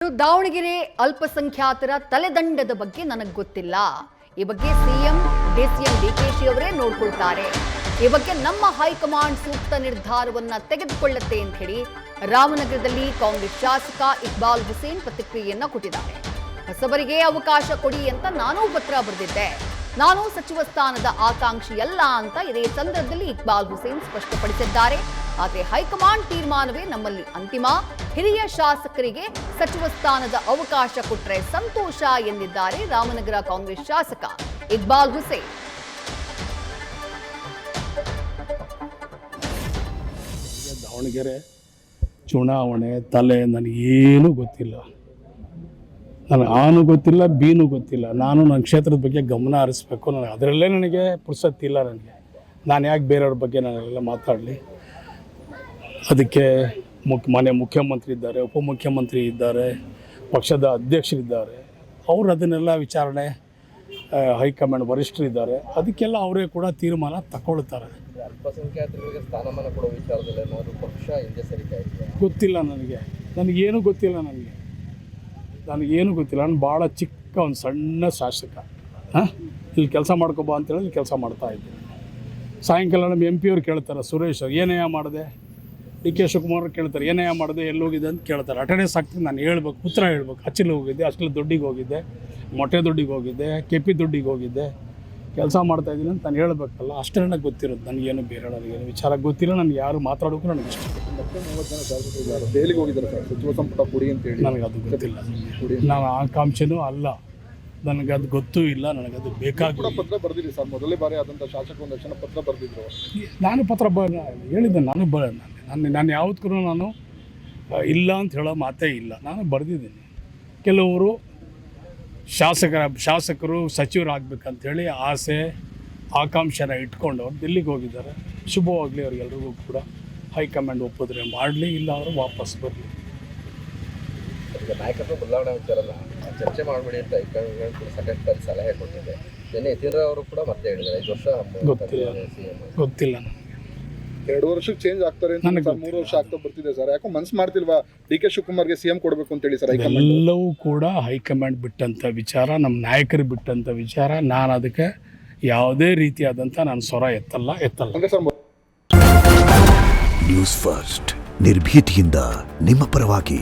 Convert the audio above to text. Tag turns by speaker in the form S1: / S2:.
S1: ದಾವಣಗೆರೆ ಅಲ್ಪಸಂಖ್ಯಾತರ ತಲೆದಂಡದ ಬಗ್ಗೆ ನನಗೆ ಗೊತ್ತಿಲ್ಲ. ಈ ಬಗ್ಗೆ ಸಿಎಂ ಡಿಸಿಎಂ ಅವರೇ ನೋಡ್ಕೊಳ್ತಾರೆ. ಈ ಬಗ್ಗೆ ನಮ್ಮ ಹೈಕಮಾಂಡ್ ಸೂಕ್ತ ನಿರ್ಧಾರವನ್ನ ತೆಗೆದುಕೊಳ್ಳುತ್ತೆ ಅಂತ ಹೇಳಿ ರಾಮನಗರದಲ್ಲಿ ಕಾಂಗ್ರೆಸ್ ಶಾಸಕ ಇಕ್ಬಾಲ್ ಹುಸೇನ್ ಪ್ರತಿಕ್ರಿಯೆಯನ್ನ ಕೊಟ್ಟಿದ್ದಾರೆ. ಹೊಸಬರಿಗೆ ಅವಕಾಶ ಕೊಡಿ ಅಂತ ನಾನೂ ಪತ್ರ ಬರೆದಿದ್ದೆ. ನಾನು ಸಚಿವ ಸ್ಥಾನದ ಆಕಾಂಕ್ಷಿಯಲ್ಲ ಅಂತ ಇದೇ ಸಂದರ್ಭದಲ್ಲಿ ಇಕ್ಬಾಲ್ ಹುಸೇನ್ ಸ್ಪಷ್ಟಪಡಿಸಿದ್ದಾರೆ. ಆದರೆ ಹೈಕಮಾಂಡ್ ತೀರ್ಮಾನವೇ ನಮ್ಮಲ್ಲಿ ಅಂತಿಮ. ಹಿರಿಯ ಶಾಸಕರಿಗೆ ಸಚಿವ ಸ್ಥಾನದ ಅವಕಾಶ ಕೊಟ್ಟರೆ ಸಂತೋಷ ಎಂದಿದ್ದಾರೆ ರಾಮನಗರ ಕಾಂಗ್ರೆಸ್ ಶಾಸಕ ಇಕ್ಬಾಲ್ ಹುಸೇನ್.
S2: ದಾವಣಗೆರೆ ಚುನಾವಣೆ ತಲೆ ನನಗೇನು ಗೊತ್ತಿಲ್ಲ. ನನಗೆ ಆನು ಗೊತ್ತಿಲ್ಲ, ಬೀನು ಗೊತ್ತಿಲ್ಲ. ನನ್ನ ಕ್ಷೇತ್ರದ ಬಗ್ಗೆ ಗಮನ ಹರಿಸ್ಬೇಕು. ನನಗೆ ಅದರಲ್ಲೇ ನನಗೆ ಪುರ್ಸತ್ತಿಲ್ಲ. ನಾನು ಯಾಕೆ ಬೇರೆಯವ್ರ ಬಗ್ಗೆ ನಾನೆಲ್ಲ ಮಾತಾಡಲಿ? ಅದಕ್ಕೆ ಮನೆ ಮುಖ್ಯಮಂತ್ರಿ ಇದ್ದಾರೆ, ಉಪಮುಖ್ಯಮಂತ್ರಿ ಇದ್ದಾರೆ, ಪಕ್ಷದ ಅಧ್ಯಕ್ಷರಿದ್ದಾರೆ. ಅವರು ಅದನ್ನೆಲ್ಲ ವಿಚಾರಣೆ ಹೈಕಮಾಂಡ್ ವರಿಷ್ಠರಿದ್ದಾರೆ. ಅದಕ್ಕೆಲ್ಲ ಅವರೇ ಕೂಡ ತೀರ್ಮಾನ ತಗೊಳ್ತಾರೆ.
S3: ಅಲ್ಪಸಂಖ್ಯಾತರಿಗೆ ಸ್ಥಾನಮಾನ ಕೊಡೋ ವಿಚಾರದಲ್ಲಿ ಏನಾದರೂ ಪಕ್ಷ ಹಿಂದೆ ಸರಿತಾ ಇದೆ?
S2: ಗೊತ್ತಿಲ್ಲ ನನಗೇನು ಗೊತ್ತಿಲ್ಲ. ನನಗೇನು ಗೊತ್ತಿಲ್ಲ. ನಾನು ಭಾಳ ಚಿಕ್ಕ ಒಂದು ಸಣ್ಣ ಶಾಸಕ. ಇಲ್ಲಿ ಕೆಲಸ ಮಾಡ್ಕೊಬಾ ಅಂತೇಳಿ ಇಲ್ಲಿ ಕೆಲಸ ಮಾಡ್ತಾಯಿದ್ದೀನಿ. ಸಾಯಂಕಾಲ ನಮ್ಮ MP ಅವ್ರು ಕೇಳ್ತಾರೆ, ಸುರೇಶ್ ಏನೇಯ ಮಾಡಿದೆ, DK ಶಿವಕುಮಾರ್ ಕೇಳ್ತಾರೆ ಏನೇಯ ಮಾಡಿದೆ, ಎಲ್ಲೋಗಿದೆ ಅಂತ ಕೇಳ್ತಾರೆ. ಅಟೆಂಡೆನ್ಸ್ ಆಗ್ತದೆ, ನಾನು ಹೇಳ್ಬೇಕು, ಉತ್ತರ ಹೇಳ್ಬೇಕು. ಅಚ್ಚಲ್ಲಿ ಹೋಗಿದ್ದೆ, ಅಷ್ಟಲ್ಲಿ ದುಡ್ಡಿಗೆ ಹೋಗಿದ್ದೆ, ಮೊಟ್ಟೆ ದುಡ್ಡಿಗೆ ಹೋಗಿದ್ದೆ, KP ದುಡ್ಡಿಗೆ ಹೋಗಿದ್ದೆ, ಕೆಲಸ ಮಾಡ್ತಾಯಿದ್ದೀನಿ ಅಂತ ನಾನು ಹೇಳಬೇಕಲ್ಲ. ಅಷ್ಟೇ ನನಗೆ ಗೊತ್ತಿರೋದು. ನನಗೇನು ಬೇರೆ ನನಗೇನು ವಿಚಾರ ಗೊತ್ತಿಲ್ಲ. ನನಗೆ ಯಾರು ಮಾತಾಡೋಕ್ಕೂ ನನಗೆ ಇಷ್ಟ.
S3: ಮತ್ತೆ 30 ಜನ ಶಾಸಕರು ದೆಹಲಿಗೆ ಹೋಗಿದ್ದಾರೆ ಸರ್, ಸಚಿವ ಸಂಪುಟ ಕೊಡಿ ಅಂತೇಳಿ.
S2: ನನಗೆ ಅದು ಗೊತ್ತಿಲ್ಲ. ನಾನು ಆಕಾಂಕ್ಷೆನೂ ಅಲ್ಲ. ನನಗೆ ಅದು ಗೊತ್ತೂ ಇಲ್ಲ. ನನಗದು ಬೇಕಾಗಿಲ್ಲ.
S3: ಪತ್ರ ಬರೆದಿರಿ ಸರ್, ಮೊದಲೇ ಬಾರಿ ಆದಂಥ ಶಾಸಕ ಒಂದಷ್ಟು ಜನ ಪತ್ರ ಬರೆದಿದ್ರು.
S2: ನಾನು ಪತ್ರ ಹೇಳಿದ್ದೆ. ನಾನು ಯಾವತ್ತೂ ನಾನು ಇಲ್ಲ ಅಂತ ಹೇಳೋ ಮಾತೇ ಇಲ್ಲ. ನಾನು ಬರೆದಿದ್ದೀನಿ. ಕೆಲವರು ಶಾಸಕರು ಸಚಿವರಾಗಬೇಕಂತೇಳಿ ಆಸೆ ಆಕಾಂಕ್ಷೆನ ಇಟ್ಕೊಂಡು ಅವ್ರು ದಿಲ್ಲಿಗೆ ಹೋಗಿದ್ದಾರೆ. ಶುಭವಾಗಲಿ ಅವ್ರಿಗೆಲ್ರಿಗೂ ಕೂಡ. ಹೈಕಮಾಂಡ್ ಒಪ್ಪಿದ್ರೆ ಮಾಡಲಿ, ಇಲ್ಲ ಅವರು ವಾಪಸ್ ಬರಲಿ.
S3: ಈಗ ನಾಯಕತ್ವ ಬದಲಾವಣೆ ವಿಚಾರಲ್ಲ ಚರ್ಚೆ ಮಾಡಬೇಡಿ ಅಂತ ಹೈಕಮಾಂಡ್ ಕೂಡ ಸಾಕಷ್ಟು ಸಲಹೆ ಕೊಟ್ಟಿದೆ. ನಿನ್ನೆ ಯತೀಂದ್ರ ಅವರು ಕೂಡ ಮತ್ತೆ ಹೇಳಿದ್ದಾರೆ 5 ವರ್ಷ
S2: ಗೊತ್ತಿಲ್ಲ ನನಗೆ.
S3: 2 ವರ್ಷಕ್ಕೆ ಚೇಂಜ್ ಆಗ್ತಾರೆ ಅಂತ 3 ವರ್ಷ ಆಗ್ತಾ ಬರ್ತಿದೆ ಸರ್. ಯಾಕೋ ಮನ್ಸು ಮಾಡ್ತಿಲ್ವಾ DK ಶಿವಕುಮಾರ್ಗೆ CM ಕೊಡಬೇಕು ಅಂತೇಳಿ ಸರ್?
S2: ಎಲ್ಲವೂ ಕೂಡ ಹೈಕಮಾಂಡ್ ಬಿಟ್ಟಂಥ ವಿಚಾರ, ನಮ್ಮ ನಾಯಕರು ಬಿಟ್ಟಂಥ ವಿಚಾರ. ನಾನು ಅದಕ್ಕೆ ಯಾವುದೇ ರೀತಿಯಾದಂಥ ನಾನು ಸ್ವರ ಎತ್ತಲ್ಲ.
S4: ನ್ಯೂಸ್ ಫಸ್ಟ್ ನಿರ್ಭೀತಿಯಿಂದ ನಿಮ್ಮ ಪರವಾಗಿ.